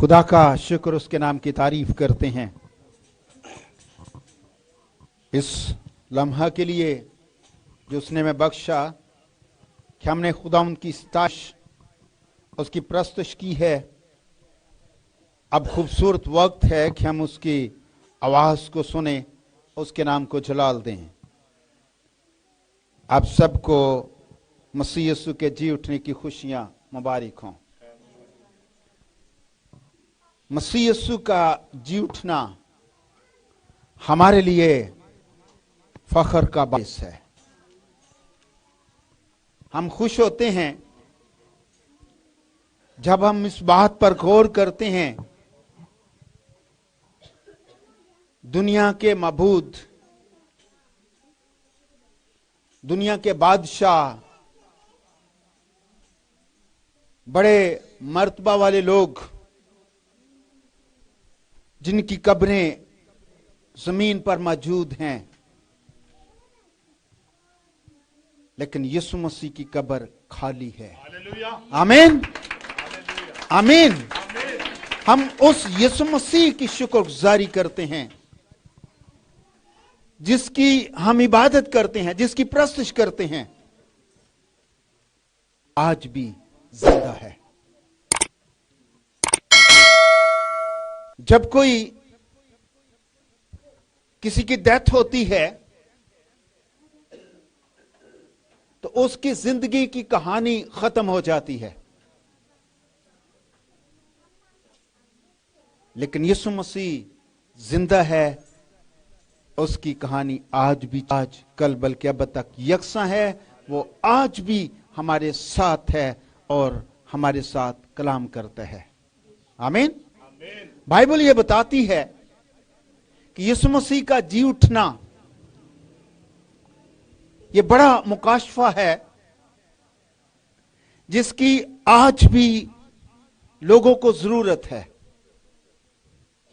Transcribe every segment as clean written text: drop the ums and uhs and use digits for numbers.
खुदा का शुक्र, उसके नाम की तारीफ करते हैं इस लम्हा के लिए जो उसने हमें बख्शा कि हमने खुदा उनकी सताश उसकी प्रस्तुश की है। अब खूबसूरत वक्त है कि हम उसकी आवाज़ को सुने, उसके नाम को जलाल दें। आप सबको मसीह यीशु के जी उठने की खुशियां मुबारक हों। मसीह यीशु का जी उठना हमारे लिए फख्र का बाइस है। हम खुश होते हैं जब हम इस बात पर गौर करते हैं दुनिया के मबूद, दुनिया के बादशाह, बड़े मर्तबा वाले लोग जिनकी कब्रें जमीन पर मौजूद हैं, लेकिन यीशु मसीह की कब्र खाली है। आमीन, आमीन। हम उस यीशु मसीह की शुक्रगुजारी करते हैं जिसकी हम इबादत करते हैं, जिसकी प्रस्तुश करते हैं, आज भी जिंदा है। जब कोई किसी की डेथ होती है तो उसकी जिंदगी की कहानी खत्म हो जाती है, लेकिन यीशु मसीह जिंदा है। उसकी कहानी आज भी, आज कल बल्कि अब तक यकसा है। वो आज भी हमारे साथ है और हमारे साथ कलाम करता है। आमीन। बाइबल ये बताती है कि यीशु मसीह का जी उठना ये बड़ा मुकाशफा है जिसकी आज भी लोगों को जरूरत है।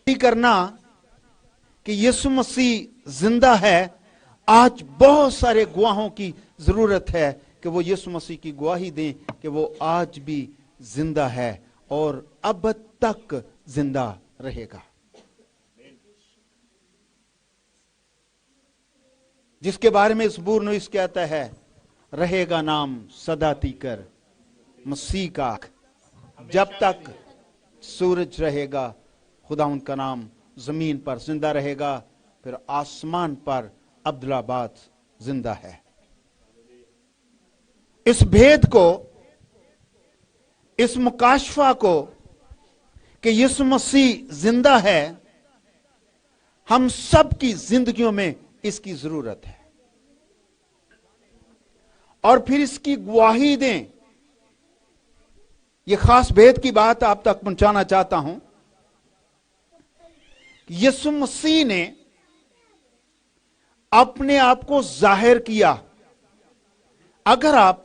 करना कि यीशु मसीह जिंदा है, आज बहुत सारे गवाहों की जरूरत है कि वो यीशु मसीह की गवाही दें कि वो आज भी जिंदा है और अब तक जिंदा रहेगा। जिसके बारे में ज़बूर नवीस कहता है, रहेगा नाम सदा तीकर मसीह का, जब तक सूरज रहेगा खुदा उनका नाम जमीन पर जिंदा रहेगा। फिर आसमान पर अब्दुल्लाबाद जिंदा है। इस भेद को, इस मुकाशफा को कि यीशु मसीह जिंदा है, हम सब की जिंदगियों में इसकी जरूरत है। और फिर इसकी गवाही दें। यह खास भेद की बात आप तक पहुंचाना चाहता हूं। यीशु मसीह ने अपने आप को जाहिर किया। अगर आप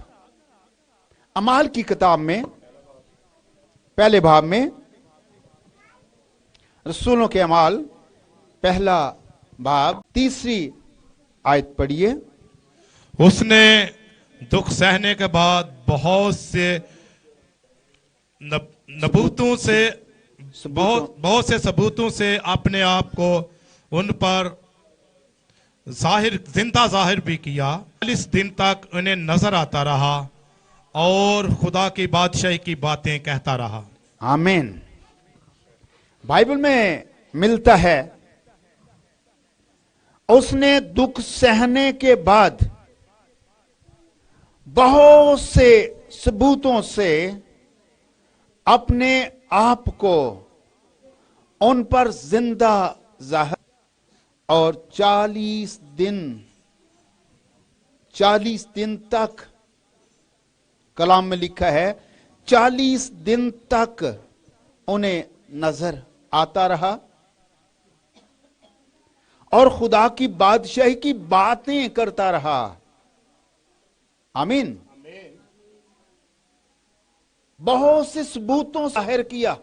अमाल की किताब में पहले भाग में, रसूलों के अमाल पहला भाग 3 आयत पढ़िए। उसने दुख सहने के बाद बहुत से सबूतों से अपने आप को उन पर जिंदा जाहिर भी किया। 40 दिन तक उन्हें नजर आता रहा और खुदा की बादशाही की बातें कहता रहा। आमीन। बाइबल में मिलता है, उसने दुख सहने के बाद बहुत से सबूतों से अपने आप को उन पर जिंदा जाहिर, और 40 दिन तक कलाम में लिखा है, 40 दिन तक उन्हें नजर आता रहा और खुदा की बादशाही की बातें करता रहा। आमीन। बहुत से सबूतों से जाहिर किया।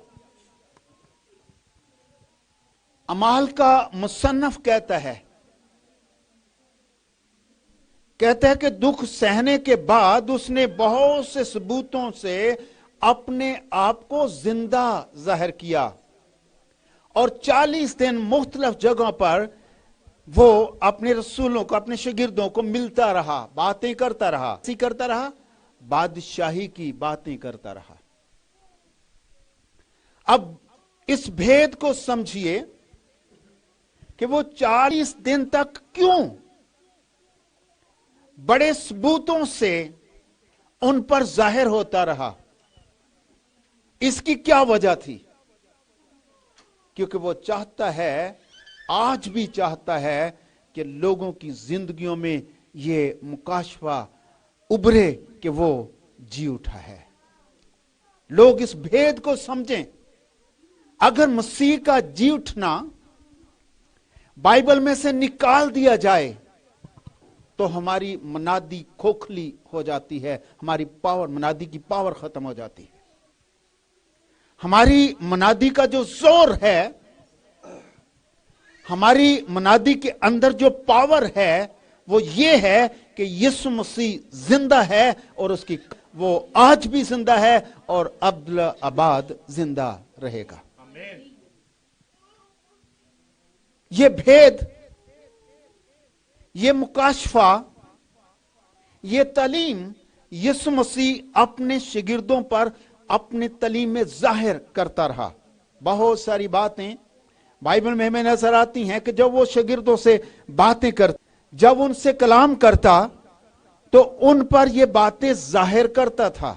अमाल का मुसन्नफ कहता है कि दुख सहने के बाद उसने बहुत से सबूतों से اپنے آپ کو زندہ ظاہر کیا اور 40 دن مختلف جگہوں پر وہ اپنے رسولوں کو اپنے شاگردوں کو ملتا رہا، باتیں کرتا رہا، بادشاہی کی باتیں کرتا رہا۔ اب اس بھید کو سمجھیے کہ وہ 40 دن تک کیوں بڑے ثبوتوں سے ان پر ظاہر ہوتا رہا۔ اس کی کیا وجہ تھی؟ کیونکہ وہ چاہتا ہے، آج بھی چاہتا ہے کہ لوگوں کی زندگیوں میں یہ مکاشفہ ابھرے کہ وہ جی اٹھا ہے۔ لوگ اس بھید کو سمجھیں۔ اگر مسیح کا جی اٹھنا بائبل میں سے نکال دیا جائے تو ہماری منادی کھوکھلی ہو جاتی ہے، ہماری منادی کی پاور ختم ہو جاتی ہے۔ ہماری منادی کا جو زور ہے، ہماری منادی کے اندر جو پاور ہے، وہ یہ ہے کہ یسوع مسیح زندہ ہے اور وہ آج بھی زندہ ہے اور ابد زندہ رہے گا۔ یہ بھید، یہ مکاشفہ، یہ تعلیم یسوع مسیح اپنے شاگردوں پر اپنے تعلیم میں ظاہر کرتا رہا۔ بہت ساری باتیں بائبل میں ہمیں نظر آتی ہیں کہ جب وہ شاگردوں سے باتیں کرتا، جب ان سے کلام کرتا تو ان پر یہ باتیں ظاہر کرتا تھا،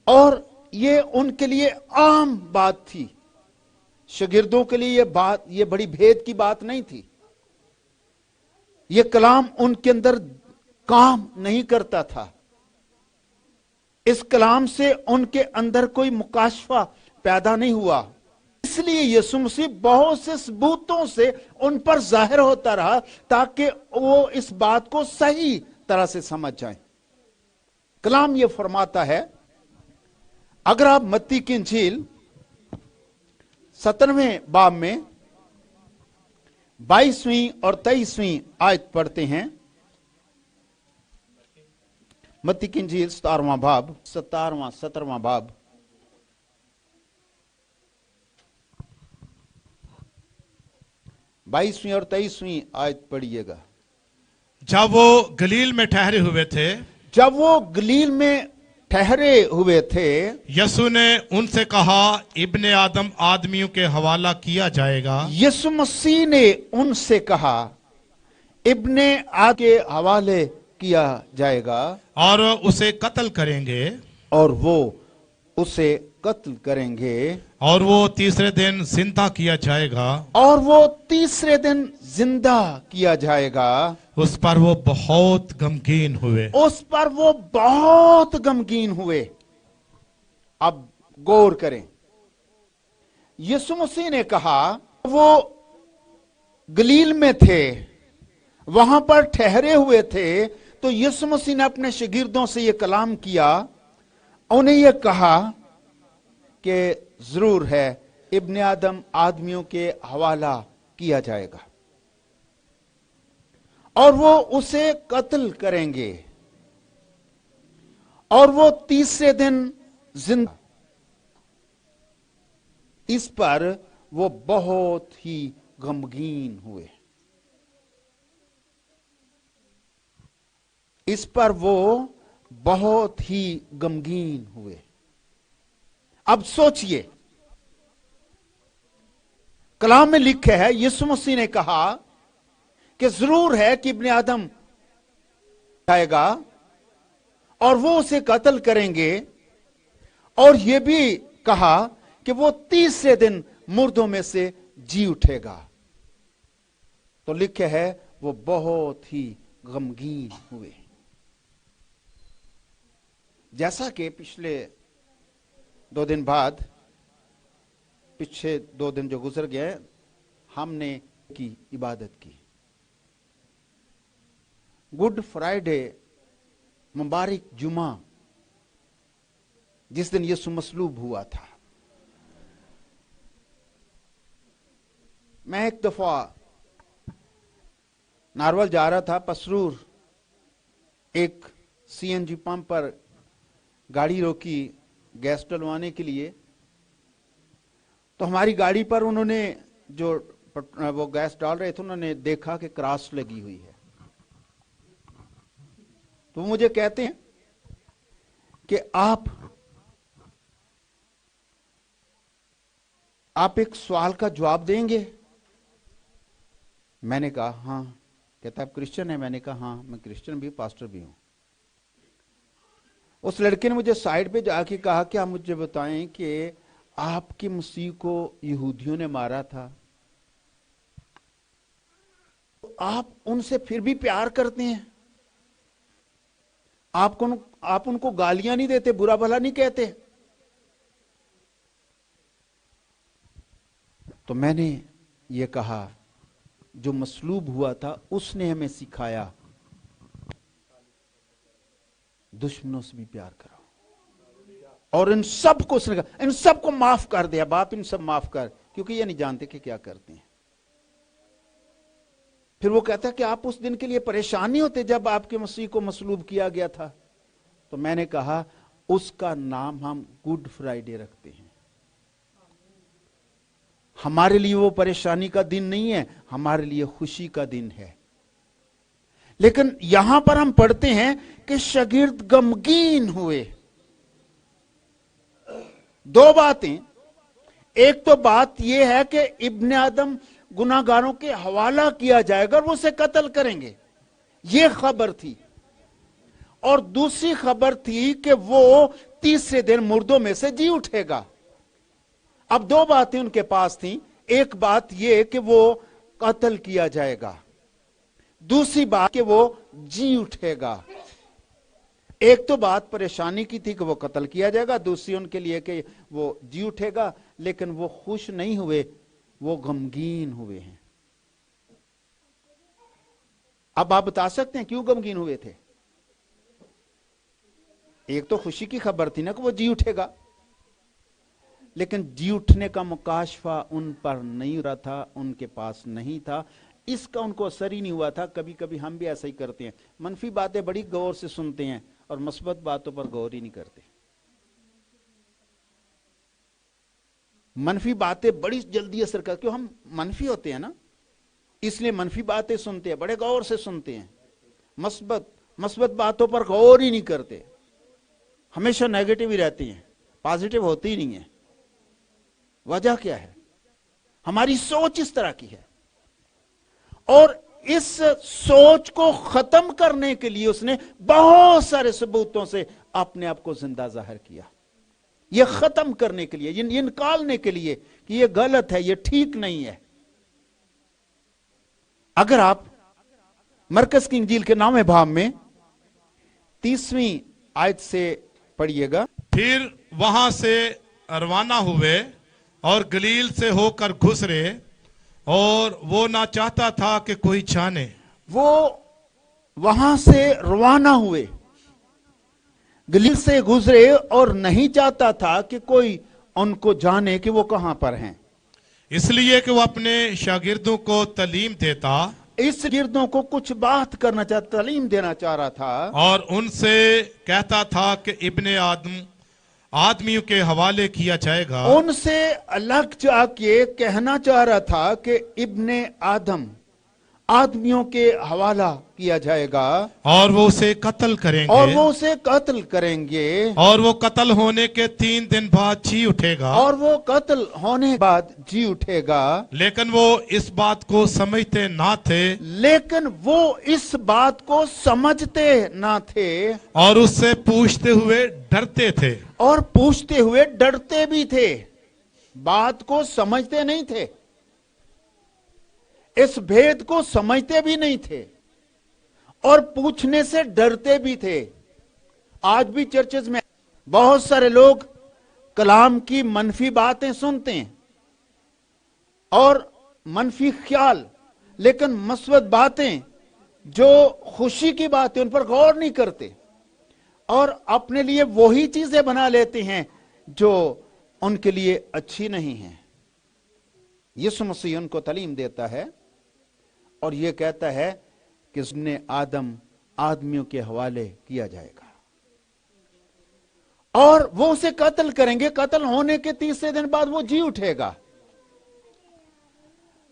اور یہ ان کے لیے عام بات تھی۔ شاگردوں کے لیے یہ بڑی بھید کی بات نہیں تھی۔ یہ کلام ان کے اندر کام نہیں کرتا تھا۔ اس کلام سے ان کے اندر کوئی مکاشفہ پیدا نہیں ہوا۔ اس لیے یسوع مسیح بہت سے ثبوتوں سے ان پر ظاہر ہوتا رہا تاکہ وہ اس بات کو صحیح طرح سے سمجھ جائیں۔ کلام یہ فرماتا ہے، اگر آپ متی کی انجیل 17ویں باب میں 22ویں اور 23ویں آیت پڑھتے ہیں، متی کی انجیل 17واں باب 17واں باب 22ویں اور 23ویں آیت پڑھیے گا۔ جب وہ گلیل میں ٹھہرے ہوئے تھے، جب وہ گلیل میں ٹھہرے ہوئے تھے، یسوع نے ان سے کہا، ابن آدم آدمیوں کے حوالہ کیا جائے گا۔ یسوع مسیح نے ان سے کہا ابن آدم کے حوالے کیا جائے گا اور اسے قتل کریں گے، اور وہ اسے قتل کریں گے، اور وہ تیسرے دن زندہ کیا جائے گا۔ اور وہ تیسرے دن زندہ کیا جائے گا۔ اس پر وہ بہت غمگین ہوئے۔ اس پر وہ بہت غمگین ہوئے۔ اب غور کریں، یسوع مسیح نے کہا، وہ گلیل میں تھے، وہاں پر ٹھہرے ہوئے تھے، تو یسوع مسیح نے اپنے شاگردوں سے یہ کلام کیا، انہیں یہ کہا کہ ضرور ہے ابن آدم آدمیوں کے حوالہ کیا جائے گا اور وہ اسے قتل کریں گے، اور وہ تیسرے دن زندہ۔ اس پر وہ بہت ہی غمگین ہوئے۔ اس پر وہ بہت ہی غمگین ہوئے۔ اب سوچئے، کلام میں لکھا ہے یسوع مسیح نے کہا کہ ضرور ہے کہ ابن آدم آئے گا اور وہ اسے قتل کریں گے، اور یہ بھی کہا کہ وہ تیسرے دن مردوں میں سے جی اٹھے گا۔ تو لکھا ہے وہ بہت ہی غمگین ہوئے۔ جیسا کہ پچھلے 2 دن بعد، پچھلے 2 دن جو گزر گئے، ہم نے کی عبادت کی۔ گڈ فرائیڈے، مبارک جمعہ، جس دن یسوع مصلوب ہوا تھا۔ میں ایک دفعہ نارول جا رہا تھا، پسرور ایک سی این جی پمپ پر گاڑی روکی گیس ڈلوانے کے لیے، تو ہماری گاڑی پر انہوں نے جو وہ گیس ڈال رہے تھے، انہوں نے دیکھا کہ کراس لگی ہوئی ہے، تو مجھے کہتے ہیں کہ آپ ایک سوال کا جواب دیں گے؟ میں نے کہا ہاں۔ کہتا آپ کرسچن ہیں؟ میں نے کہا ہاں میں کرسچن بھی، پاسٹر بھی ہوں۔ اس لڑکے نے مجھے سائڈ پہ جا کے کہا کہ آپ مجھے بتائیں کہ آپ کی مسیح کو یہودیوں نے مارا تھا، آپ ان سے پھر بھی پیار کرتے ہیں؟ آپ ان کو گالیاں نہیں دیتے، برا بھلا نہیں کہتے؟ تو میں نے یہ کہا جو مصلوب ہوا تھا اس نے ہمیں سکھایا دشمنوں سے بھی پیار کرو، اور ان سب کو اس نے کہا ان سب کو معاف کر دیا، باپ ان سب معاف کر، کیونکہ یہ نہیں جانتے کہ کیا کرتے ہیں۔ پھر وہ کہتا ہے کہ آپ اس دن کے لیے پریشان نہیں ہوتے جب آپ کے مسیح کو مصلوب کیا گیا تھا؟ تو میں نے کہا اس کا نام ہم گڈ فرائیڈے رکھتے ہیں۔ ہمارے لیے وہ پریشانی کا دن نہیں ہے، ہمارے لیے خوشی کا دن ہے۔ لیکن یہاں پر ہم پڑھتے ہیں کہ شاگرد غمگین ہوئے۔ دو باتیں، ایک تو بات یہ ہے کہ ابن آدم گناہگاروں کے حوالہ کیا جائے گا اور وہ اسے قتل کریں گے، یہ خبر تھی۔ اور دوسری خبر تھی کہ وہ تیسرے دن مردوں میں سے جی اٹھے گا۔ اب دو باتیں ان کے پاس تھیں، ایک بات یہ کہ وہ قتل کیا جائے گا، دوسری بات کہ وہ جی اٹھے گا۔ ایک تو بات پریشانی کی تھی کہ وہ قتل کیا جائے گا، دوسری ان کے لیے کہ وہ جی اٹھے گا، لیکن وہ خوش نہیں ہوئے، وہ غمگین ہوئے ہیں۔ اب آپ بتا سکتے ہیں کیوں غمگین ہوئے تھے؟ ایک تو خوشی کی خبر تھی نا کہ وہ جی اٹھے گا، لیکن جی اٹھنے کا مکاشفہ ان پر نہیں رہا تھا، ان کے پاس نہیں تھا، اس کا ان کو اثر ہی نہیں ہوا تھا۔ کبھی کبھی ہم بھی ایسا ہی کرتے ہیں، منفی باتیں بڑی غور سے سنتے ہیں اور مثبت باتوں پر غور ہی نہیں کرتے۔ منفی باتیں بڑی جلدی اثر کرتی، کیوں؟ ہم منفی ہوتے ہیں نا، اس لیے منفی باتیں سنتے ہیں، بڑے غور سے سنتے ہیں، مثبت باتوں پر غور ہی نہیں کرتے، ہمیشہ نیگیٹو ہی رہتی ہیں، پازیٹو ہوتی ہی نہیں ہے۔ وجہ کیا ہے؟ ہماری سوچ اس طرح کی ہے، اور اس سوچ کو ختم کرنے کے لیے اس نے بہت سارے ثبوتوں سے اپنے آپ کو زندہ ظاہر کیا، یہ ختم کرنے کے لیے، یہ نکالنے کے لیے کہ یہ غلط ہے، یہ ٹھیک نہیں ہے۔ اگر آپ مرکز کی انجیل کے 9ویں باب میں 30ویں آیت سے پڑھیے گا۔ پھر وہاں سے روانہ ہوئے اور گلیل سے ہو کر گزرے، اور وہ نہ چاہتا تھا کہ کوئی جانے۔ وہ وہاں سے روانہ ہوئے، گلیل سے گزرے، اور نہیں چاہتا تھا کہ کوئی ان کو جانے کہ وہ کہاں پر ہیں، اس لیے کہ وہ اپنے شاگردوں کو تعلیم دیتا اس گردوں کو کچھ بات کرنا چاہتا، تعلیم دینا چاہ رہا تھا، اور ان سے کہتا تھا کہ ابن آدم آدمیوں کے حوالے کیا جائے گا، ان سے الگ جا کے کہنا چاہ رہا تھا کہ ابن آدم آدمیوں کے حوالہ کیا جائے گا، اور وہ اسے قتل کریں اور گے، وہ اسے قتل کریں گے، اور وہ قتل ہونے کے 3 دن بعد جی اٹھے گا۔ اور وہ قتل ہونے کے بعد جی اٹھے گا۔ لیکن وہ اس بات کو سمجھتے نہ تھے، لیکن وہ اس بات کو سمجھتے نہ تھے، اور اس سے پوچھتے ہوئے ڈرتے تھے۔ اور پوچھتے ہوئے ڈرتے بھی تھے، بات کو سمجھتے نہیں تھے، اس بھید کو سمجھتے بھی نہیں تھے، اور پوچھنے سے ڈرتے بھی تھے۔ آج بھی چرچز میں بہت سارے لوگ کلام کی منفی باتیں سنتے ہیں اور منفی خیال، لیکن مثبت باتیں جو خوشی کی باتیں ان پر غور نہیں کرتے، اور اپنے لیے وہی چیزیں بنا لیتے ہیں جو ان کے لیے اچھی نہیں ہیں۔ یسوع مسیح ان کو تعلیم دیتا ہے اور یہ کہتا ہے کہ ابن آدم آدمیوں کے حوالے کیا جائے گا، और वो उसे कत्ल करेंगे। कत्ल होने के तीसरे दिन बाद वो जी उठेगा।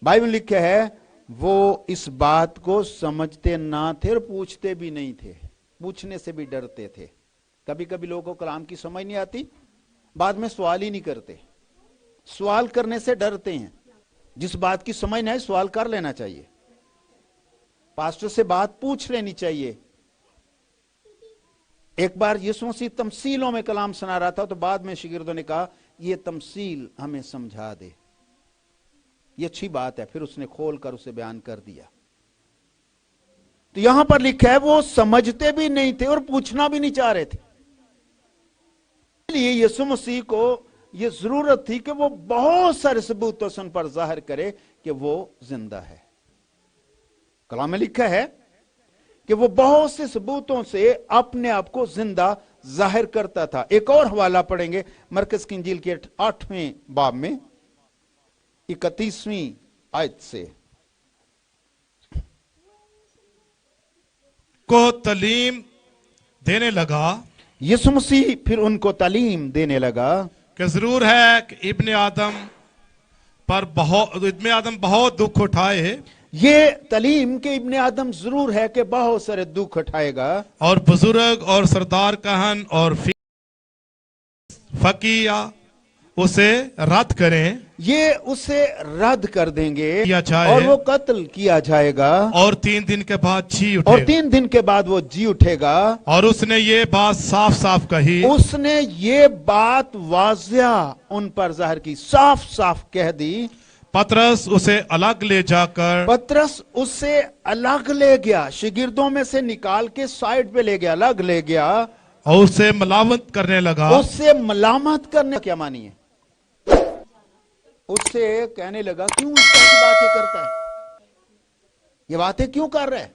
बाइबल लिखा है वो इस बात को समझते ना थे और पूछते भी नहीं थे, पूछने से भी डरते थे। कभी कभी लोगों को कलाम की समझ नहीं आती, बाद में सवाल ही नहीं करते, सवाल करने से डरते हैं। जिस बात की समझ नहीं आए सवाल कर लेना चाहिए, पास्टर से बात पूछ लेनी चाहिए। एक बार यीशु मसीह तमसीलों में कलाम सुना रहा था, तो बाद में शागिर्दों ने कहा ये तमसील हमें समझा दे, ये अच्छी बात है। फिर उसने खोलकर उसे बयान कर दिया। तो यहां पर लिखा है वो समझते भी नहीं थे और पूछना भी नहीं चाह रहे थे। इसलिए यीशु मसीह को यह जरूरत थी कि वो बहुत सारे सबूतों से उन पर जाहिर करे कि वो जिंदा है। कलाम में लिखा है कि वो बहुत से सबूतों से अपने आप को जिंदा जाहिर करता था। एक और हवाला पढ़ेंगे मरकस की इंजील के 8वें बाब में 31वीं आयत से। को तालीम देने लगा, यीशु मसीह फिर उनको तालीम देने लगा कि जरूर है कि इब्ने आदम बहुत दुख उठाए, ये तालीम के इब्ने आदम जरूर है कि बहुत सारे दुख उठाएगा, और बुजुर्ग और सरदार कहन और फकीया उसे रद्द करें, ये उसे रद्द कर देंगे किया जाए, और वो कत्ल किया जाएगा, और 3 दिन के बाद जी और उठेगा। 3 दिन के बाद वो जी उठेगा। और उसने ये बात साफ साफ कही, उसने ये बात वाजिया उन पर जाहिर की, साफ साफ कह दी। पतरस उसे अलग ले जाकर, पतरस उससे अलग ले गया, शागिर्दों में से निकाल के साइड पे ले गया, अलग ले गया, और उसे मलामत करने लगा। उससे मलामत करने क्या मानी है, उससे कहने लगा क्यों इस तरह की बातें करता है, ये बातें क्यों कर रहा है।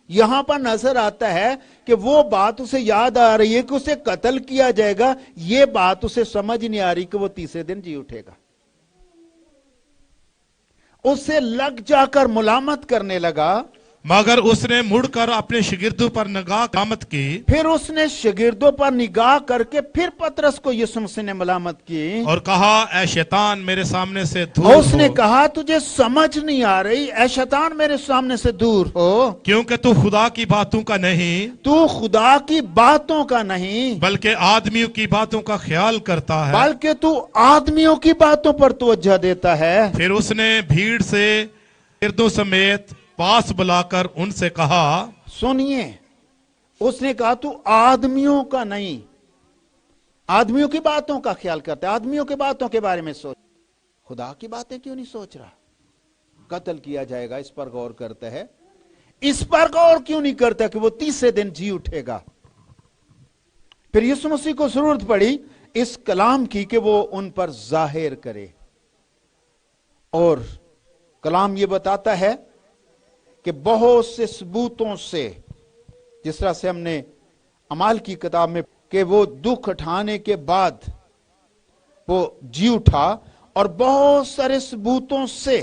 यहां पर नजर आता है कि वो बात उसे याद आ रही है कि उसे कत्ल किया जाएगा, ये बात उसे समझ नहीं आ रही कि वो तीसरे दिन जी उठेगा। उससे लग जाकर मुलामत करने लगा, मगर उसने मुड़कर अपने शागिर्दों पर निगाह मलामत की। फिर उसने शागिर्दों पर निगाह करके फिर पतरस को यीशु मसीह ने मलामत की और कहा, ऐ शैतान मेरे सामने से दूर और उसने हो, कहा तुझे समझ नहीं आ रही, ऐ शैतान मेरे सामने से दूर हो, क्योंकि तू खुदा की बातों का नहीं, तू खुदा की बातों का नहीं, बल्कि आदमियों की बातों का ख्याल करता है। बल्कि तू आदमियों की बातों पर तवज्जो देता है। फिर उसने भीड़ से शागिर्दों समेत पास बुलाकर उनसे कहा, सुनिए, उसने कहा तू आदमियों का नहीं, आदमियों की बातों का ख्याल करता है, आदमियों की बातों के बारे में सोच, खुदा की बातें क्यों नहीं सोच रहा। कत्ल किया जाएगा इस पर गौर करता है, इस पर गौर क्यों नहीं करता कि वो तीसरे दिन जी उठेगा। फिर यीशु मसीह को जरूरत पड़ी इस कलाम की कि वो उन पर जाहिर करे, और कलाम ये बताता है कि बहुत से सबूतों से, जिस तरह से हमने अमाल की किताब में कि वो दुख उठाने के बाद वो जी उठा, और बहुत सारे सबूतों से,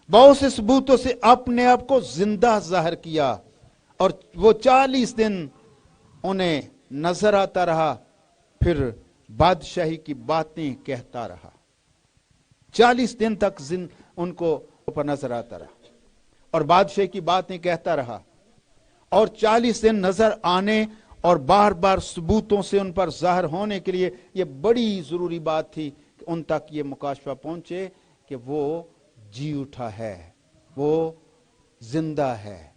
बहुत से सबूतों से अपने आप को जिंदा जाहिर किया, और वो 40 दिन उन्हें नजर आता रहा, फिर बादशाही की बातें कहता रहा। 40 दिन तक उनको ऊपर नजर आता रहा और बादशाह की बातें कहता रहा, और 40 दिन नजर आने और बार बार सबूतों से उन पर जाहिर होने के लिए यह बड़ी जरूरी बात थी कि उन तक ये मुकाशफा पहुंचे कि वो जी उठा है, वो जिंदा है,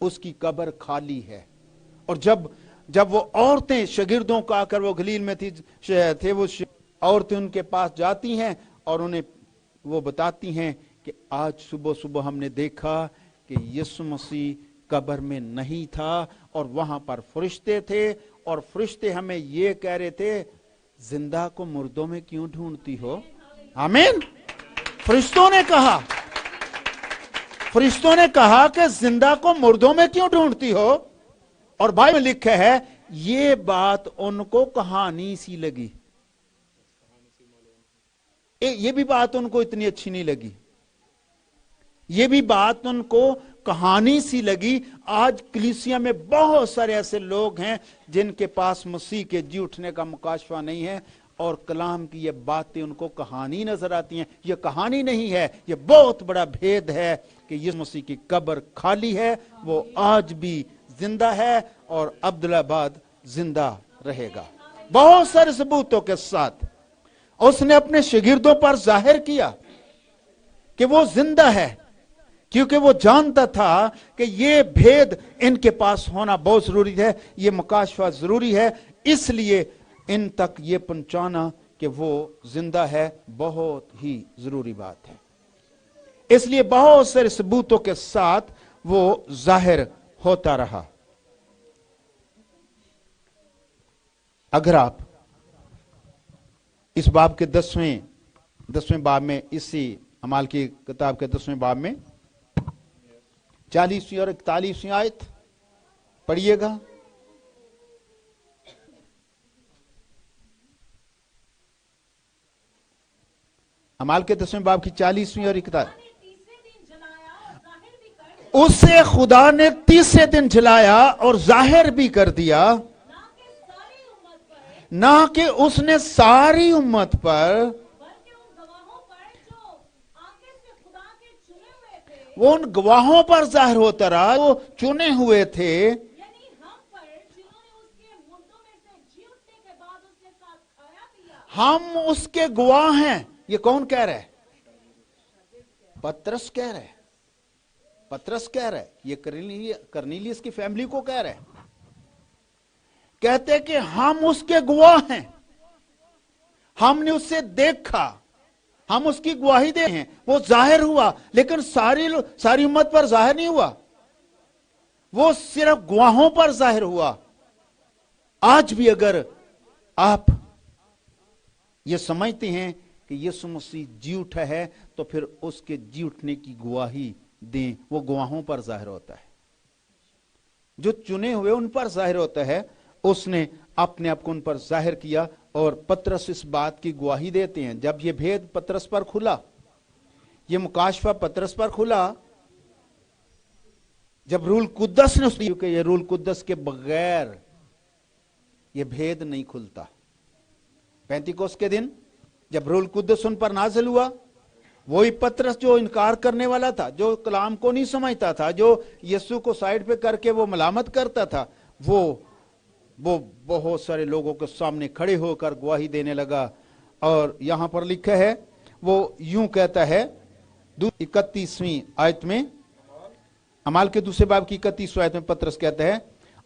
उसकी कब्र खाली है। और जब वो औरतें शागिर्दों का आकर, वो गलील में थे वो औरतें उनके पास जाती हैं और उन्हें वो बताती हैं कि आज सुबह सुबह हमने देखा कि यीशु मसीह कब्र में नहीं था, और वहां पर फरिश्ते थे, और फरिश्ते हमें ये कह रहे थे जिंदा को मुर्दों में क्यों ढूंढती हो। आमीन। फरिश्तों ने कहा कि जिंदा को मुर्दों में क्यों ढूंढती हो। और बाइबल में लिखा है ये बात उनको कहानी सी लगी, ये भी बात उनको इतनी अच्छी नहीं लगी। ये भी बात उनको कहानी सी लगी। आज कलीसिया में बहुत सारे ऐसे लोग हैं जिनके पास मसीह के जी उठने का मुकाशफा नहीं है और कलाम की ये बातें उनको कहानी नजर आती हैं। ये कहानी नहीं है, ये बहुत बड़ा भेद है कि यीशु मसीह की कब्र खाली है, वो आज भी जिंदा है और अब्दुल्लाबाद जिंदा रहेगा। बहुत सारे सबूतों के साथ उसने अपने शागिर्दों पर जाहिर किया कि वो जिंदा है, क्योंकि वो जानता था कि ये भेद इनके पास होना बहुत जरूरी है, ये मुकाशफा जरूरी है, इसलिए इन तक ये पहुंचाना कि वो जिंदा है बहुत ही जरूरी बात है। इसलिए बहुत सारे सबूतों के साथ वो जाहिर होता रहा। अगर आप इस बाब के 10वें बाब में, इसी अमाल की किताब के 10वें बाब में 40वीं और 41वीं आयत पढ़िएगा। अमाल के 10वें बाब की 40वीं और 41। उससे खुदा ने तीसरे दिन जलाया और जाहिर भी कर दिया, ना कि उसने सारी उम्मत पर, वो उन गवाहों पर जाहिर होता रहा, वो चुने हुए थे, हम उसके गवाह हैं। ये कौन कह रहा है? पतरस कह रहा है। पतरस कह रहा है, ये करनेलियस की फैमिली को कह रहा है। कहते कि हम उसके गवाह हैं, हमने उससे देखा, हम उसकी गवाही दे हैं। वो जाहिर हुआ लेकिन सारी उम्मत पर जाहिर नहीं हुआ, वो सिर्फ गवाहों पर जाहिर हुआ। आज भी अगर आप ये समझते हैं कि यीशु मसीह जी उठा है तो फिर उसके जी उठने की गवाही दें। वो गवाहों पर जाहिर होता है, जो चुने हुए उन पर जाहिर होता है। उसने अपने आप को उन पर जाहिर किया और पतरस इस बात की गवाही देते हैं। जब ये भेद पतरस पर खुला, ये मुकाशफा पतरस पर खुला, जब रूल कुद्दस ने उसने, क्योंकि ये रूल कुद्दस के बगैर ये भेद नहीं खुलता। पेंतिकोस्त के दिन जब रूल कुद्दस उन पर नाज़िल हुआ, वही पतरस जो इनकार करने वाला था, जो कलाम को नहीं समझता था, जो यीशु को साइड पे करके वो मलामत करता था, वो बहुत सारे लोगों के सामने खड़े होकर गवाही देने लगा। और यहां पर लिखा है, वो यूं कहता है 31वीं आयत में, अमाल के दूसरे बाब की 31वीं आयत में पतरस कहता है,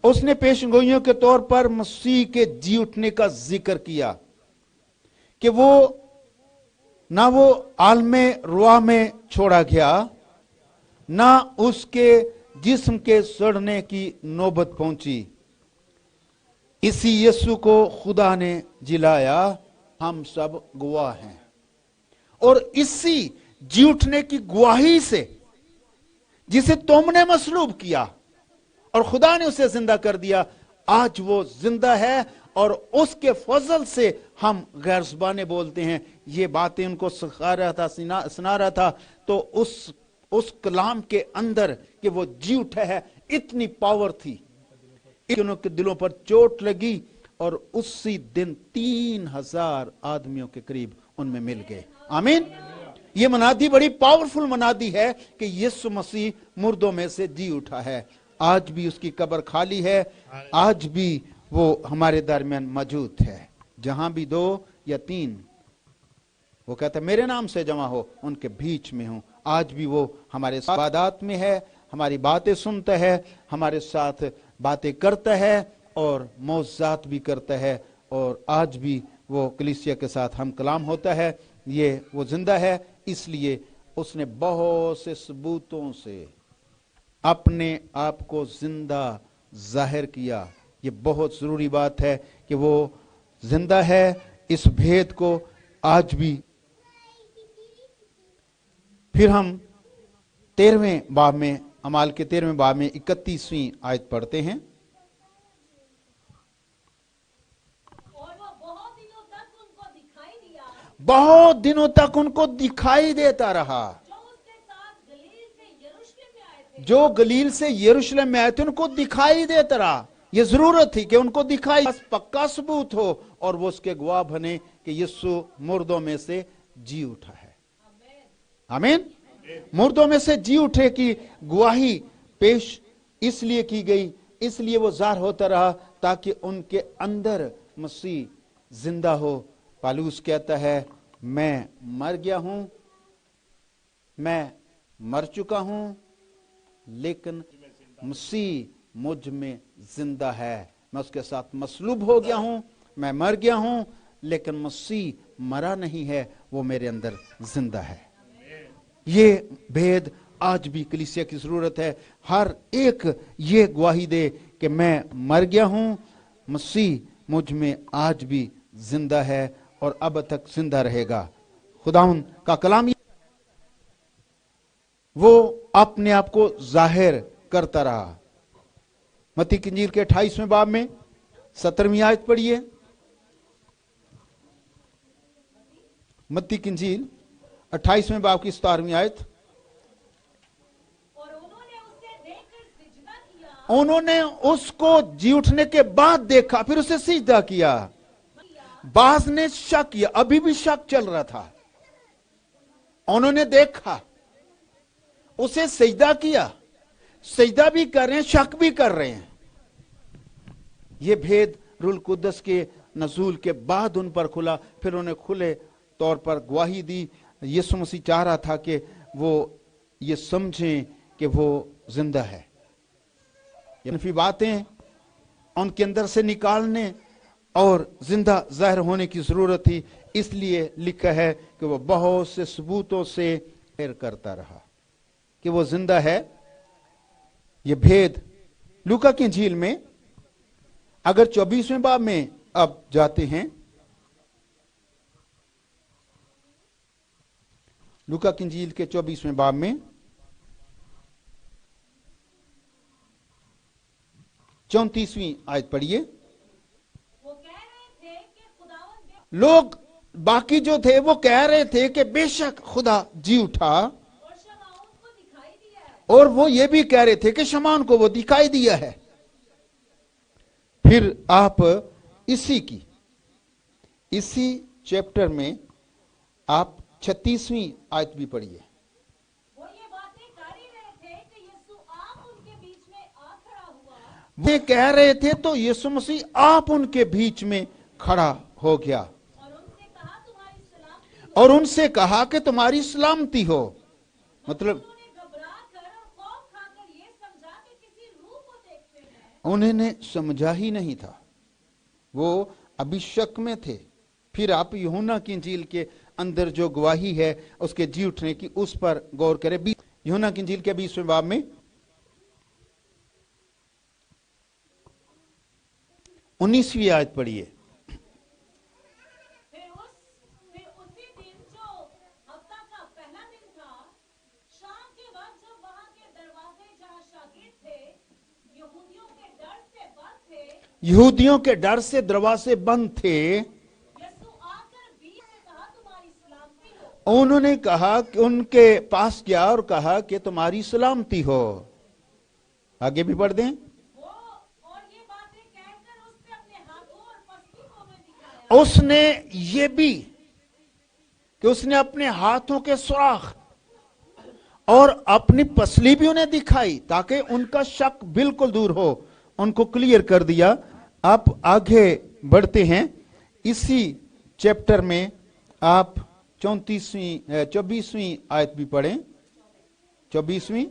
उसने पेशगोइयों के तौर पर मसीह के जी उठने का जिक्र किया कि वो ना वो आलमे रुआ में छोड़ा गया, ना उसके जिस्म के सड़ने की नौबत पहुंची। इसी यीशु को खुदा ने जिलाया, हम सब गवाह हैं। और इसी जी उठने की गवाही से, जिसे तुमने मसलूब किया और खुदा ने उसे जिंदा कर दिया, आज वो जिंदा है और उसके फजल से हम गैर ज़ुबानें बोलते हैं। ये बातें उनको सिखा रहा था, सुना रहा था। तो उस कलाम के अंदर कि वो जी उठा है, इतनी पावर थी, उनके दिलों पर चोट लगी और उसी दिन 3000 आदमियों के करीब उनमें मिल गए। आमीन। ये मनादी बड़ी पावरफुल मनादी है कि यीशु मसीह मुर्दों में से जी उठा है। आज भी उसकी कब्र खाली है, आज भी वो हमारे दरमियान मौजूद है। जहां भी 2 या 3, वो कहता मेरे नाम से जमा हो, उनके बीच में हूं। आज भी वो हमारे इबादत में है, हमारी बातें सुनता है, हमारे साथ बातें करता है और मौज़ात भी करता है। और आज भी वो कलीसिया के साथ हम कलाम होता है। ये वो जिंदा है, इसलिए उसने बहुत से सबूतों से अपने आप को जिंदा जाहिर किया। ये बहुत जरूरी बात है कि वो जिंदा है। इस भेद को आज भी, फिर हम 13वें बाब में, अमाल के 13वें बाब में 31वीं आयत पढ़ते हैं। बहुत दिनों तक उनको दिखाई देता रहा, जो गलील से यरूशलेम में आए थे उनको दिखाई देता रहा। ये जरूरत थी कि उनको दिखाई, पक्का सबूत हो और वो उसके गवाह बने कि यीशु मुर्दों में से जी उठा है। आमीन। मुर्दों में से जी उठे की गवाही पेश इसलिए की गई, इसलिए वो ज़ाहिर होता रहा ताकि उनके अंदर मसीह जिंदा हो। पौलुस कहता है मैं मर गया हूं, मैं मर चुका हूं, लेकिन मसीह मुझ में जिंदा है। मैं उसके साथ मसलूब हो गया हूं, मैं मर गया हूं, लेकिन मसीह मरा नहीं है, वो मेरे अंदर जिंदा है। ये भेद आज भी कलीसिया की जरूरत है। हर एक ये गवाही दे कि मैं मर गया हूं, मसीह मुझ में आज भी जिंदा है और अब तक जिंदा रहेगा। खुदाउन का कलाम वो अपने आप को जाहिर करता रहा। मत्ती की इंजील के 28वें बाब में 17वीं आयत पढ़िए। मत्ती की इंजील 28वें बाब की 17वीं आयत। उन्होंने उसको जी उठने के बाद देखा, फिर उसे सिजदा किया। बाज ने शक किया, अभी भी शक चल रहा था। उन्होंने देखा, उसे सिजदा किया, सिजदा भी कर रहे हैं, शक भी कर रहे हैं। यह भेद रूह कुद्दस के नज़ूल के बाद उन पर खुला। फिर उन्हें खुले तौर पर गवाही दी। यीशु मसीह चाह रहा था कि वो ये समझें कि वो जिंदा है। ये बातें उनके अंदर से निकालने और जिंदा जाहिर होने की जरूरत थी। इसलिए लिखा है कि वो बहुत से सबूतों से जाहिर करता रहा कि वो जिंदा है। ये भेद लूका की इंजील में, अगर 24वें बाब में अब जाते हैं, लूका की इंजील के 24वें बाब में 34वीं आयत पढ़िए। लोग बाकी जो थे वो कह रहे थे कि बेशक खुदा जी उठा, और वो ये भी कह रहे थे कि शमौन को वो दिखाई दिया है। फिर आप इसी चैप्टर में आप 36वीं आयत भी पढ़िए। वे कह रहे थे तो यीशु मसीह आप उनके बीच में खड़ा हो गया और उनसे कहा कि तुम्हारी सलामती हो। मतलब उन्होंने समझा ही नहीं था, वो अभी शक में थे। फिर आप यूहन्ना की इंजील के अंदर जो गवाही है उसके जी उठने की, उस पर गौर करें। यूहन्ना की इंजील के 20वें बाब में 19वीं आयत पढ़िए। यहूदियों के डर से दरवाजे बंद थे। उन्होंने कहा कि उनके पास गया और कहा कि तुम्हारी सलामती हो। आगे भी पढ़ दें। उसने ये भी कि उसने अपने हाथों के सुराख और अपनी पसली भी उन्हें दिखाई ताकि उनका शक बिल्कुल दूर हो, उनको क्लियर कर दिया। आप आगे बढ़ते हैं, इसी चैप्टर में आप 24वीं आयत भी पढ़ें। 24वीं।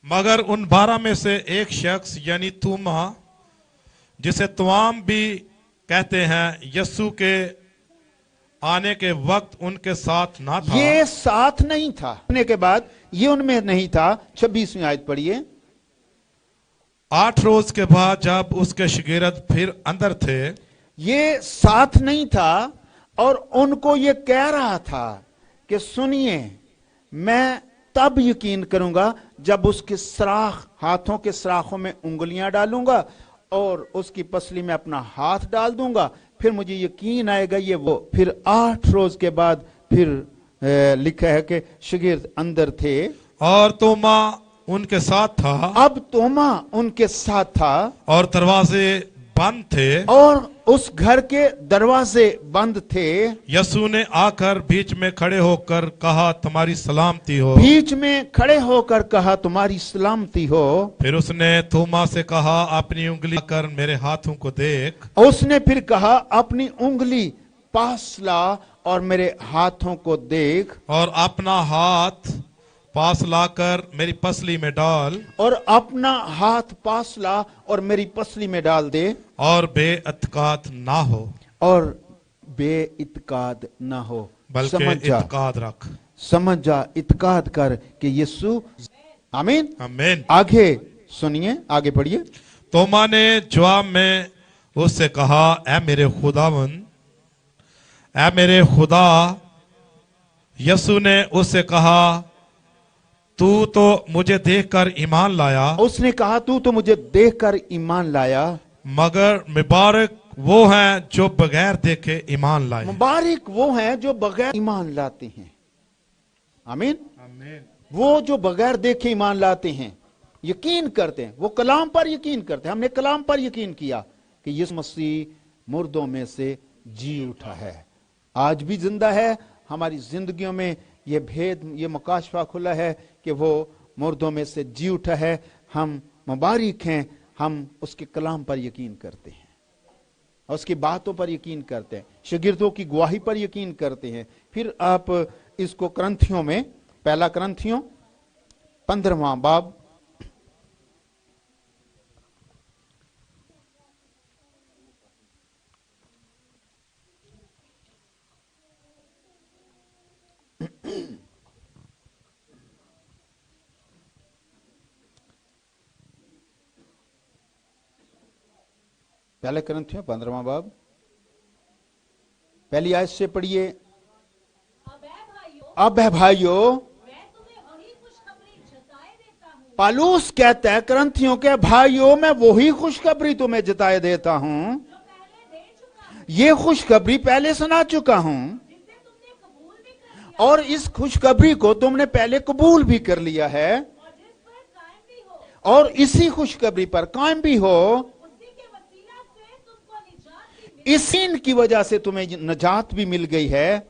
मगर उन 12 में से एक शख्स यानी तूमा, जिसे तवाम भी कहते हैं, यीशु के आने के वक्त उनके साथ ना था। ये साथ नहीं था, आने के बाद ये उनमें नहीं था। 26वीं आयत पढ़िए। 8 रोज के बाद जब उसके शागिर्द फिर अंदर थे, ये साथ नहीं था और उनको ये कह रहा था कि सुनिए, मैं तब यकीन करूंगा जब उसके सराख, हाथों के सराखों में उंगलियां डालूंगा और उसकी पसली में अपना हाथ डाल दूंगा, फिर मुझे यकीन आएगा ये वो। फिर 8 रोज के बाद फिर लिखा है कि शागिर्द अंदर थे, और तोमा उनके साथ था, अब तोमा उनके साथ था और दरवाजे बंद थे। और उस घर के दरवाजे बंद थे। यीशु ने आकर बीच में खड़े होकर कहा, तुम्हारी सलामती हो। बीच में खड़े होकर कहा, तुम्हारी सलामती हो। फिर उसने तोमा से कहा, अपनी उंगली कर मेरे हाथों को देख। उसने फिर कहा, अपनी उंगली पास ला और मेरे हाथों को देख, और अपना हाथ पास लाकर मेरी पसली में डाल, और अपना हाथ पास ला और मेरी पसली में डाल दे, और बेइत्काद ना हो, और बेइत्काद ना हो। बल्कि समझ जा, इत्काद रख। समझ जा, इत्काद कर कि यीशु। आमीन। आमीन। आगे सुनिए, आगे पढ़िए। तोमा ने जवाब में उससे कहा, ऐ मेरे खुदावन, ऐ मेरे खुदा। यीशु ने उससे कहा, तू तो मुझे देखकर ईमान लाया, उसने कहा, तू तो मुझे देखकर ईमान लाया, मगर मुबारक वो हैं जो बगैर देखे ईमान लाए। मुबारक वो हैं जो बगैर ईमान लाते हैं। आमीन। वो जो बगैर देखे ईमान लाते हैं, यकीन करते हैं, वो कलाम पर यकीन करते हैं। हमने कलाम पर यकीन किया कि यीशु मसीह मुर्दों में से जी उठा है, आज भी जिंदा है। हमारी जिंदगियों में ये भेद, ये मुकाशफा खुला है कि वो मुर्दों में से जी उठा है। हम मुबारक हैं, हम उसके कलाम पर यकीन करते हैं, उसकी बातों पर यकीन करते हैं, शागिर्दों की गवाही पर यकीन करते हैं। फिर आप इसको करंथियों में, पहला करंथियों 15वां बाब, पहले करंथियों 15वां बाब पहली आयत से पढ़िए। अब है भाइयों, पालूस कहता है करंथियों के भाइयों, मैं वही खुशखबरी तुम्हें जताए देता हूं, ये खुशखबरी पहले सुना चुका हूं, और इस खुशखबरी को तुमने पहले कबूल भी कर लिया है, और इसी खुशखबरी पर कायम भी हो। इसी की वजह से तुम्हें नजात भी मिल गई है।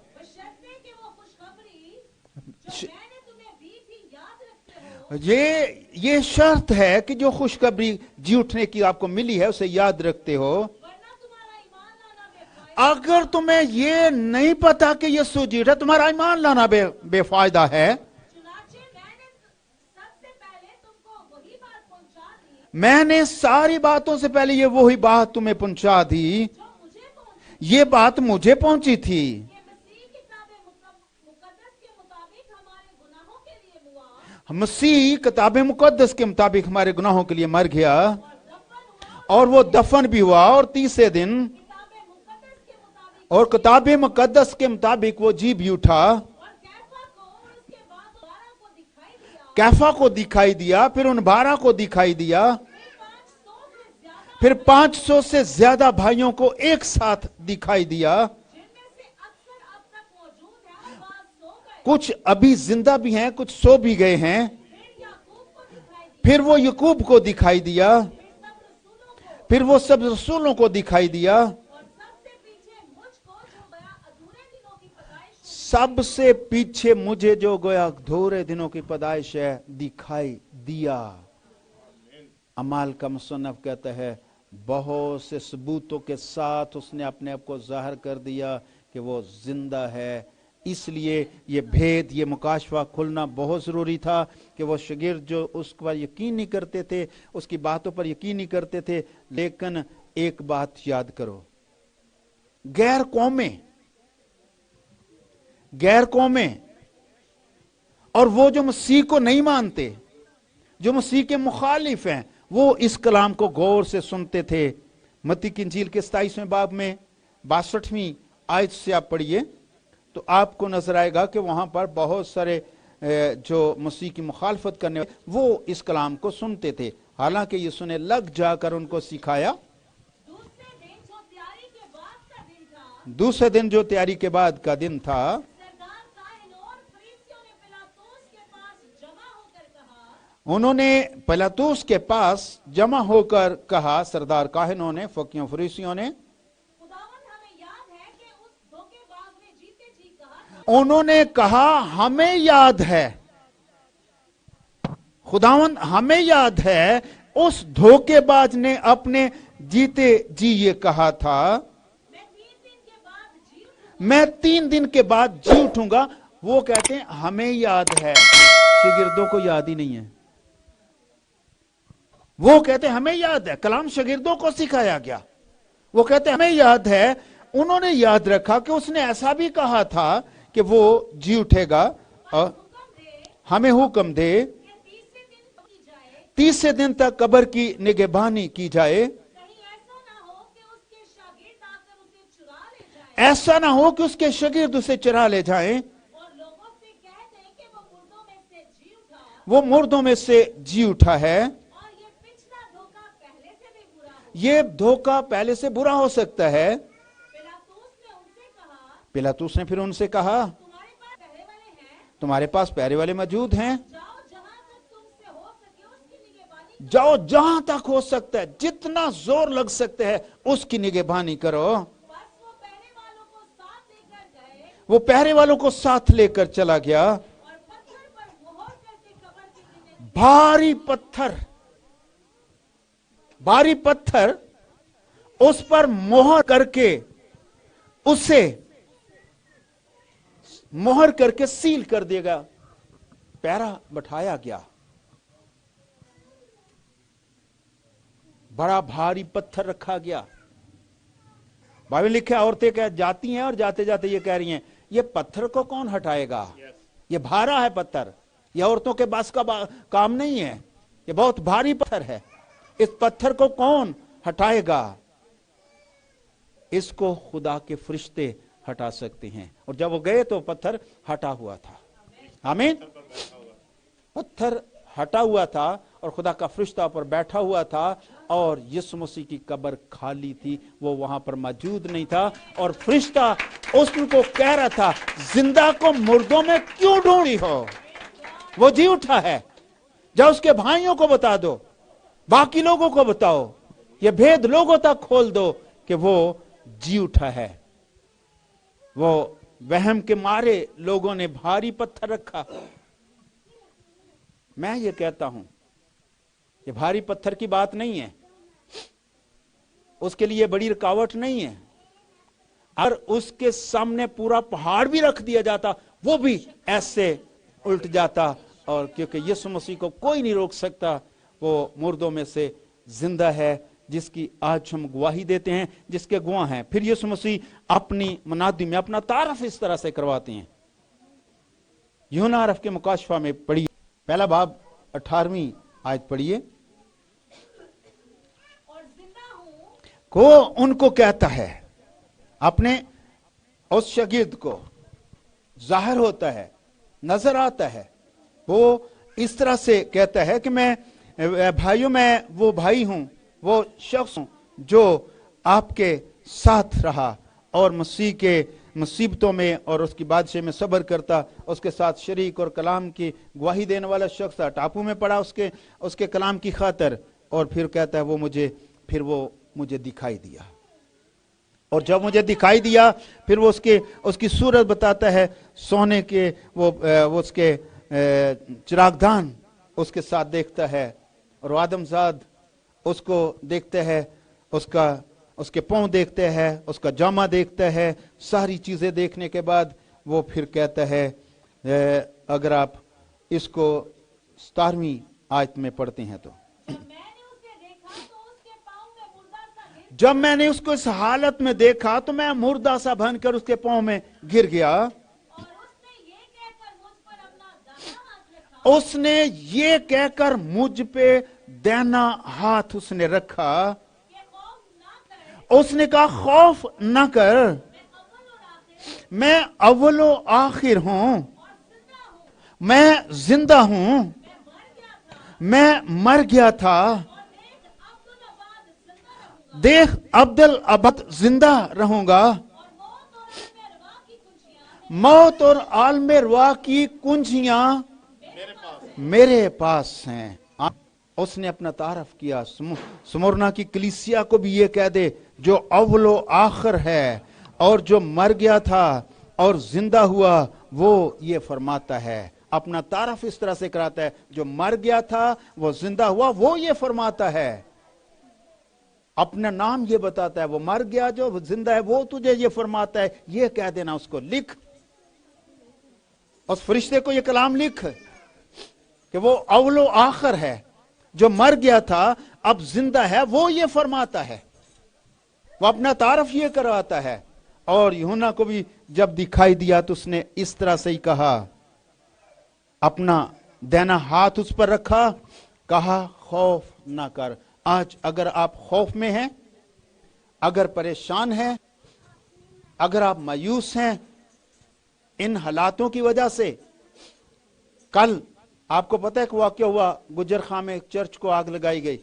ये शर्त है कि जो खुशखबरी जी उठने की आपको मिली है उसे याद रखते हो। अगर तुम्हें ये नहीं पता कि यीशु जी उठा, तुम्हारा ईमान लाना बेफायदा है। मैंने सारी बातों से पहले ये वही बात तुम्हें पहुंचा दी, ये बात मुझे पहुंची थी। मसीह किताब मुकद्दस के मुताबिक हमारे गुनाहों के लिए मर गया, और वो दफन भी हुआ, और तीसरे दिन और किताब मुकद्दस के मुताबिक वो जी भी उठा, कैफा को दिखाई दिया, फिर उन 12 को दिखाई दिया, फिर 500 से ज्यादा भाइयों को एक साथ दिखाई दिया। कुछ अभी जिंदा भी हैं, कुछ सो भी गए हैं। फिर वो याकूब को दिखाई दिया, फिर वो सब रसूलों को दिखाई दिया, सबसे पीछे मुझे जो गोया अधूरे दिनों की पैदाइश है दिखाई दिया। अमाल का मुसन्नफ कहता है, बहुत से सबूतों के साथ उसने अपने आप को जाहिर कर दिया कि वो जिंदा है। इसलिए ये भेद, ये मुकाशफा खुलना बहुत ज़रूरी था कि वो शागिर्द जो उस पर यकीन नहीं करते थे, उसकी बातों पर यकीन नहीं करते थे। लेकिन एक बात याद करो, गैर कौमें और वो जो मसीह को नहीं मानते, जो मसीह के मुखालिफ हैं, वो इस कलाम को गौर से सुनते थे। मत्ती की इंजील के 27वें बाब में 62वीं आयत से आप पढ़िए तो आपको नजर आएगा कि वहां पर बहुत सारे जो मसीह की मुखालफत करने वाले वो इस कलाम को सुनते थे। हालांकि यीशु ने लग जाकर उनको सिखाया। दूसरे दिन जो तैयारी के बाद का दिन था, उन्होंने पिलातुस के पास जमा होकर कहा, सरदार काहनों ने, फकीयों फरीसियों ने, खुदावन हमें याद है कि उस धोखेबाज ने जीते जी कहा, उन्होंने कहा हमें याद है, खुदावंद हमें याद है उस धोखेबाज ने अपने जीते जी ये कहा था, मैं 3 दिन के बाद जी उठूंगा। मैं 3 दिन के बाद जी उठूंगा। वो कहते हैं हमें याद है, शागिर्दों को याद ही नहीं है। वो कहते हैं हमें याद है, कलाम शागिर्दों को सिखाया गया। वो कहते हैं हमें याद है, उन्होंने याद रखा कि उसने ऐसा भी कहा था कि वो जी उठेगा, और हुक्म दे हमें हुक्म दे कि 30 दिन की जाए, 30 दिन तक कब्र की निगहबानी की जाए, कहीं ऐसा ना हो कि उसके शागिर्द आकर उसे चुरा ले जाए ऐसा ना हो कि उसके शागिर्द उसे चुरा ले जाएं और लोगों से कह दें कि वो मुर्दों में से जी उठा, वो मुर्दों में से जी उठा है। और ये पिछला धोखा पहले से भी बुरा हो। ये धोखा पहले से बुरा हो सकता है। पिलातुस ने उनसे कहा, पिलातुस ने फिर उनसे कहा, तुम्हारे पास पहरे वाले हैं, तुम्हारे पास पैरे वाले मौजूद हैं, जाओ जहां तक तुमसे हो सके उसकी निगहबानी। जाओ जहां तक हो सकता है, जितना जोर लग सकता है उसकी निगहबानी करो। बस वो पहरे वालों को साथ लेकर गए वो पहरे वालों को साथ लेकर चला गया। और पत्थर पर मोहर करके कब्र की निगहबानी। भारी पत्थर उस पर मोहर करके, उसे मोहर करके सील कर देगा। पैरा बैठाया गया, बड़ा भारी पत्थर रखा गया। बाइबल लिखा, औरतें कह जाती हैं और जाते जाते ये कह रही हैं, ये पत्थर को कौन हटाएगा? ये भारा है पत्थर, ये औरतों के बस का काम नहीं है, ये बहुत भारी पत्थर है, इस पत्थर को कौन हटाएगा? इसको खुदा के फरिश्ते हटा सकते हैं। और जब वो गए तो पत्थर हटा हुआ था। आमीन। पत्थर हटा हुआ था और खुदा का फरिश्ता पर बैठा हुआ था, और यीशु मसीह की कब्र खाली थी, वो वहां पर मौजूद नहीं था। और फरिश्ता उसको कह रहा था, जिंदा को मुर्दों में क्यों ढूंढी हो? वो जी उठा है, जाओ उसके भाइयों को बता दो, बाकी लोगों को बताओ, ये भेद लोगों तक खोल दो कि वो जी उठा है। वो वहम के मारे लोगों ने भारी पत्थर रखा। मैं ये कहता हूं, ये भारी पत्थर की बात नहीं है, उसके लिए बड़ी रुकावट नहीं है। और उसके सामने पूरा पहाड़ भी रख दिया जाता, वो भी ऐसे उल्ट जाता। और क्योंकि यीशु मसीह को कोई नहीं रोक सकता, वो मुर्दों में से जिंदा है, जिसकी आज हम गवाही देते हैं, जिसके गवाह हैं। फिर यीशु मसीह अपनी मनादी में अपना तारफ इस तरह से करवाते हैं। यूहन्ना अरफ के मुकाशफा में पढ़िए, पहला बाब 18वीं आयत पढ़िए। और जिंदा हूं को उनको कहता है, अपने उस शागिर्द को जाहिर होता है, नजर आता है, वो इस तरह से कहता है कि मैं भाइयों, मैं वो भाई हूं, वो शख्स हूं जो आपके साथ रहा और मसीह के मुसीबतों में और उसकी बादशाह में सब्र करता, उसके साथ शरीक और कलाम की गवाही देने वाला शख्स था। टापू में पड़ा उसके कलाम की खातर। और फिर कहता है वो मुझे दिखाई दिया, और जब मुझे दिखाई दिया फिर वो उसकी सूरत बताता है, सोने के वो उसके चिरागदान उसके साथ देखता है, और आदमजाद उसको देखते हैं, उसके पांव देखते हैं, उसका जामा देखता है। सारी चीजें देखने के बाद वो फिर कहता है, अगर आप इसको 17वीं आयत में पढ़ते हैं तो, जब मैंने उसे देखा तो उसके पांव में मुर्दा सा गिर जब मैंने उसको इस हालत में देखा तो मैं मुर्दा सा बनकर उसके पांव में गिर गया। और उसने ये कहकर मुझ पर अपना दाहिना हाथ उसने ये कहकर मुझ पे दाहिना हाथ उसने रखा। कि खौफ ना करे, उसने कहा खौफ न कर, मैं अव्वल और आखिर मैं अव्वलो आखिर हूं, और जिंदा हूं। मैं जिंदा हूं, मैं मर गया था मैं मर गया था, और देख अब्दुल आबाद जिंदा रहूंगा। देख अब्दुल अबद जिंदा रहूंगा। और मौत और आलमे रवा की कुंजियां मौत और आलम रवा की कुंजियां मेरे पास हैं। उसने अपना तारफ किया। स्मुरना की कलीसिया को भी ये कह दे, जो अव्वलो आखिर है और जो मर गया था और जिंदा हुआ, वो ये फरमाता है। अपना तारफ इस तरह से कराता है, जो मर गया था वो जिंदा हुआ, वो ये फरमाता है। अपना नाम ये बताता है, वो मर गया जो जिंदा है, वो तुझे ये फरमाता है। ये कह देना उसको, लिख, उस फरिश्ते को ये कलाम लिख कि वो अव्वलो आखिर है, जो मर गया था अब जिंदा है, वो ये फरमाता है। वो अपना तारफ ये करवाता है। और यूहन्ना को भी जब दिखाई दिया तो उसने इस तरह से ही कहा, अपना दाहिना हाथ उस पर रखा, कहा खौफ ना कर। आज अगर आप खौफ में हैं, अगर परेशान हैं, अगर आप मायूस हैं इन हालातों की वजह से, कल आपको पता है कि वाकया हुआ, गुजर खां में चर्च को आग लगाई गई,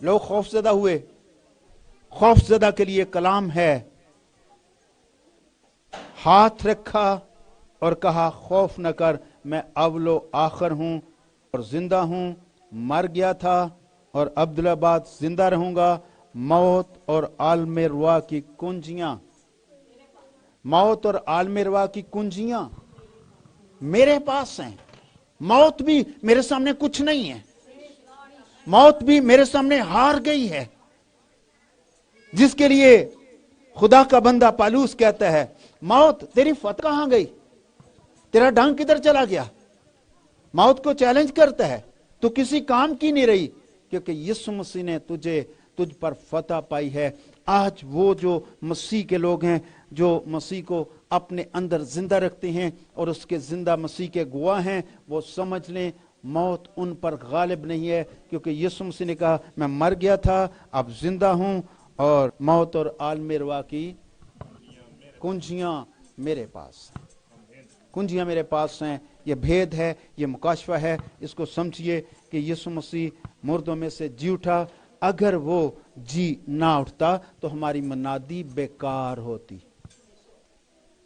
लोग खौफजदा हुए। खौफजदा के लिए कलाम है, हाथ रखा और कहा खौफ न कर, मैं अव्वलो आखिर हूं और जिंदा हूं। मर गया था और अब्दुल्लाबाद जिंदा रहूंगा। मौत और आलमे रुआ की कुंजियां, मौत और आलमे रुआ की कुंजियां मेरे पास हैं। मौत भी मेरे सामने कुछ नहीं है, मौत भी मेरे सामने हार गई है। जिसके लिए खुदा का बंदा पालूस कहता है, मौत तेरी फतह कहां गई, तेरा डंक किधर चला गया। मौत को चैलेंज करता है, तू किसी काम की नहीं रही, क्योंकि यीशु मसीह ने तुझ पर फतह पाई है। आज वो जो मसीह के लोग हैं, जो मसीह को अपने अंदर जिंदा रखते हैं और उसके जिंदा मसीह के गवाह हैं, वो समझ लें मौत उन पर गालिब नहीं है, क्योंकि यीशु मसीह ने कहा, मैं मर गया था अब जिंदा हूं और मौत और आलमे रुआ की कुंजियां मेरे पास हैं। कुंजियां मेरे पास हैं। ये भेद है, ये मुकाशफा है। इसको समझिए कि यीशु मसीह मुर्दों में से जी उठा। अगर वो जी ना उठता तो हमारी मनादी बेकार होती,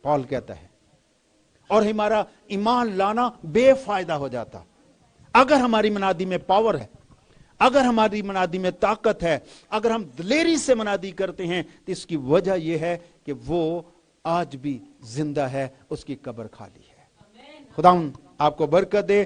पॉल कहता है, और हमारा ईमान लाना बेफायदा हो जाता। अगर हमारी मनादी में पावर है, अगर हमारी मनादी में ताकत है, अगर हम दिलेरी से मनादी करते हैं, तो इसकी वजह यह है कि वो आज भी जिंदा है, उसकी कब्र खाली है। खुदावंद आपको बरकत दे।